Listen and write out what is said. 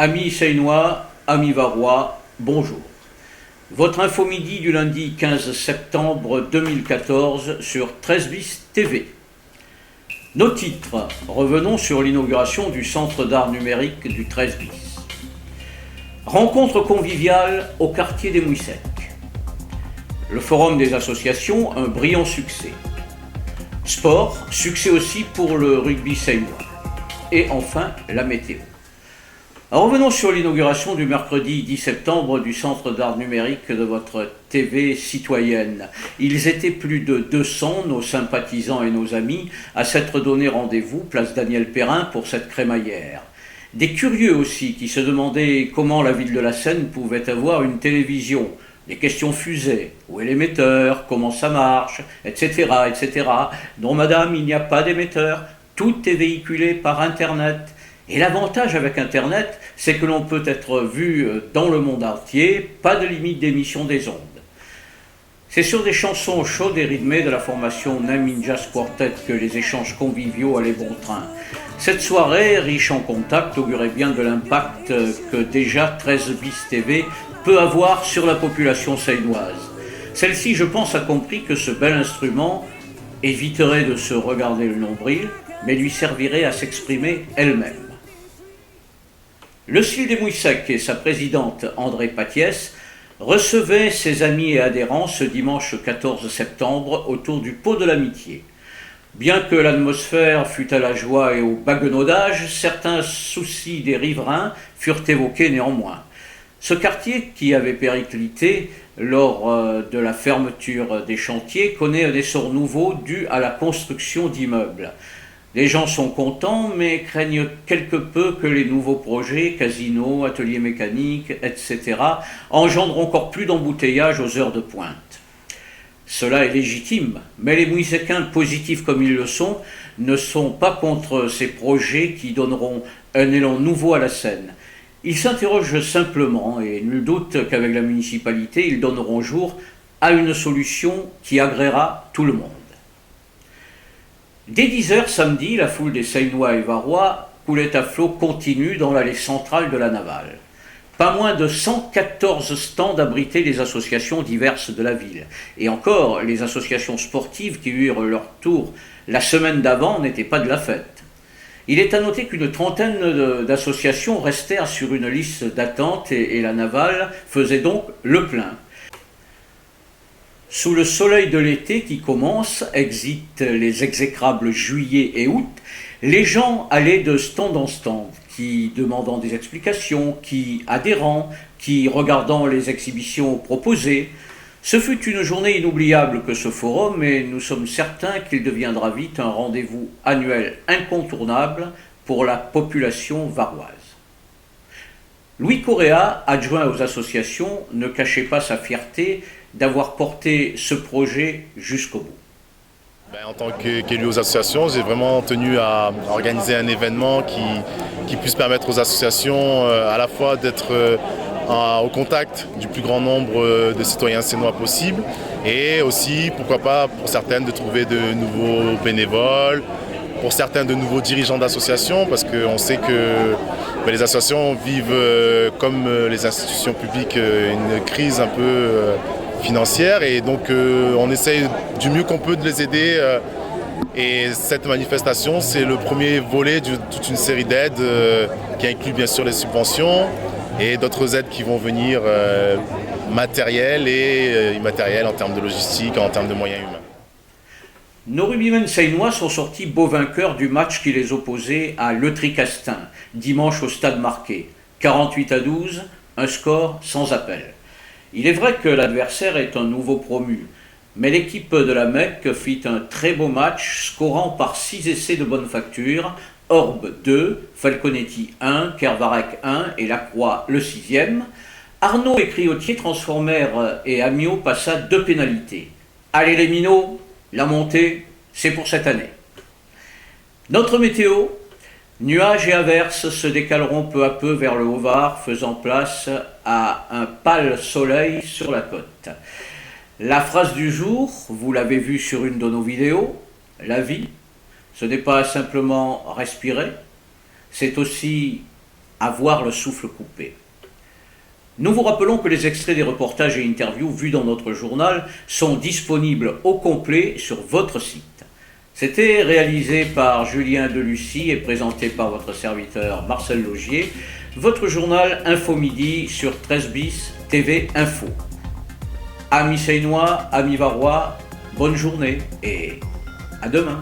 Amis Seinois, amis Varois, bonjour. Votre info midi du lundi 15 septembre 2014 sur 13 bis TV. Nos titres, revenons sur l'inauguration du Centre d'art numérique du 13 bis. Rencontre conviviale au quartier des Mouilles-Secs. Le forum des associations, un brillant succès. Sport, succès aussi pour le rugby seinois. Et enfin, la météo. Revenons sur l'inauguration du mercredi 10 septembre du Centre d'art numérique de votre TV citoyenne. Ils étaient plus de 200, nos sympathisants et nos amis, à s'être donné rendez-vous, place Daniel Perrin, pour cette crémaillère. Des curieux aussi, qui se demandaient comment la ville de la Seine pouvait avoir une télévision. Les questions fusaient. Où est l'émetteur? Comment ça marche? Etc. etc. Non, madame, il n'y a pas d'émetteur. Tout est véhiculé par Internet. Et l'avantage avec Internet, c'est que l'on peut être vu dans le monde entier, pas de limite d'émission des ondes. C'est sur des chansons chaudes et rythmées de la formation Namin Jazz Quartet que les échanges conviviaux allaient bon train. Cette soirée, riche en contacts, augurait bien de l'impact que déjà 13 bis TV peut avoir sur la population seinoise. Celle-ci, je pense, a compris que ce bel instrument éviterait de se regarder le nombril, mais lui servirait à s'exprimer elle-même. Le Style des Mouilles-Secs et sa présidente André Patiès recevaient ses amis et adhérents ce dimanche 14 septembre autour du pot de l'amitié. Bien que l'atmosphère fût à la joie et au baguenaudage, certains soucis des riverains furent évoqués néanmoins. Ce quartier, qui avait périclité lors de la fermeture des chantiers, connaît un essor nouveau dû à la construction d'immeubles. Les gens sont contents, mais craignent quelque peu que les nouveaux projets, casinos, ateliers mécaniques, etc., engendrent encore plus d'embouteillages aux heures de pointe. Cela est légitime, mais les Mouilles-Secains, positifs comme ils le sont, ne sont pas contre ces projets qui donneront un élan nouveau à la Seine. Ils s'interrogent simplement, et nul doute qu'avec la municipalité, ils donneront jour à une solution qui agréera tout le monde. Dès 10h samedi, la foule des Seinois et Varois coulait à flot continu dans l'allée centrale de la Navale. Pas moins de 114 stands abritaient les associations diverses de la ville. Et encore, les associations sportives qui eurent leur tour la semaine d'avant n'étaient pas de la fête. Il est à noter qu'une trentaine d'associations restèrent sur une liste d'attente et la Navale faisait donc le plein. Sous le soleil de l'été qui commence, exit les exécrables juillet et août, les gens allaient de stand en stand, qui demandant des explications, qui adhérant, qui regardant les exhibitions proposées. Ce fut une journée inoubliable que ce forum, et nous sommes certains qu'il deviendra vite un rendez-vous annuel incontournable pour la population varoise. Louis Correa, adjoint aux associations, ne cachait pas sa fierté d'avoir porté ce projet jusqu'au bout. En tant qu'élu aux associations, j'ai vraiment tenu à organiser un événement qui puisse permettre aux associations à la fois d'être au contact du plus grand nombre de citoyens sénois possible et aussi, pourquoi pas, pour certaines de trouver de nouveaux bénévoles, pour certains de nouveaux dirigeants d'associations, parce qu'on sait que les associations vivent, comme les institutions publiques, une crise un peu financière, et donc on essaye du mieux qu'on peut de les aider. Et cette manifestation, c'est le premier volet de toute une série d'aides qui inclut bien sûr les subventions et d'autres aides qui vont venir matérielles et immatérielles en termes de logistique, en termes de moyens humains. Nos rugbymen seinois sont sortis beaux vainqueurs du match qui les opposait à Le Tricastin, dimanche au Stade Marquet. 48-12, un score sans appel. Il est vrai que l'adversaire est un nouveau promu, mais l'équipe de la Mecque fit un très beau match, scorant par 6 essais de bonne facture, Orbe 2, Falconetti 1, Kervarek 1 et Lacroix le 6e. Arnaud et Criotier transformèrent et Amiot passa 2 pénalités. Allez les minots, la montée, c'est pour cette année. Notre météo, nuages et averses se décaleront peu à peu vers le Haut-Var, faisant place à un pâle soleil sur la côte. La phrase du jour, vous l'avez vue sur une de nos vidéos, la vie, ce n'est pas simplement respirer, c'est aussi avoir le souffle coupé. Nous vous rappelons que les extraits des reportages et interviews vus dans notre journal sont disponibles au complet sur votre site. C'était réalisé par Julien Delucy et présenté par votre serviteur Marcel Laugier. Votre journal Info Midi sur 13 bis TV Info. Amis Seinois, amis Varois, bonne journée et à demain.